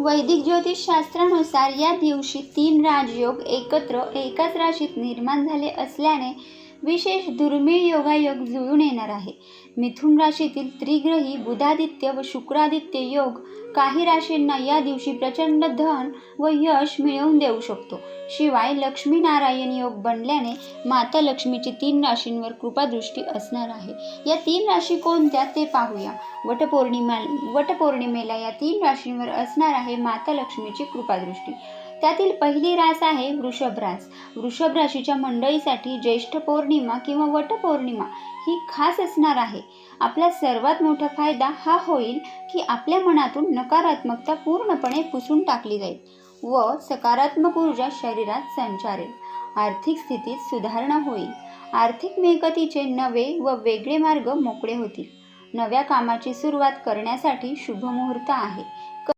वैदिक ज्योतिषशास्त्रानुसार या दिवशी 3 राजयोग एकत्र एकाच राशीत निर्माण झाले असल्याने विशेष दुर्मिळ योगायोग जुळून येणार आहे. मिथुन राशीतील त्रिग्रही बुधादित्य व शुक्रादित्य योग काही राशींना या दिवशी प्रचंड धन व यश मिळवून देऊ शकतो. शिवाय लक्ष्मीनारायण योग बनल्याने माता लक्ष्मीची 3 राशींवर कृपादृष्टी असणार आहे. या 3 राशी कोणत्या ते पाहूया. वटपौर्णिमेला या 3 राशींवर असणार आहे माता लक्ष्मीची कृपादृष्टी. त्यातील पहिली रास आहे वृषभ रास. वृषभ राशीच्या मंडळीसाठी ज्येष्ठ पौर्णिमा किंवा वटपौर्णिमा ही खास असणार आहे. आपला सर्वात मोठा फायदा हा होईल की आपल्या मनातून नकारात्मकता पूर्णपणे पुसून टाकली जाईल व सकारात्मक ऊर्जा शरीरात संचारेल. आर्थिक स्थितीत सुधारणा होईल. आर्थिक मिळकतीचे नवे व वेगळे मार्ग मोकळे होतील. नव्या कामाची सुरुवात करण्यासाठी शुभ मुहूर्त आहे.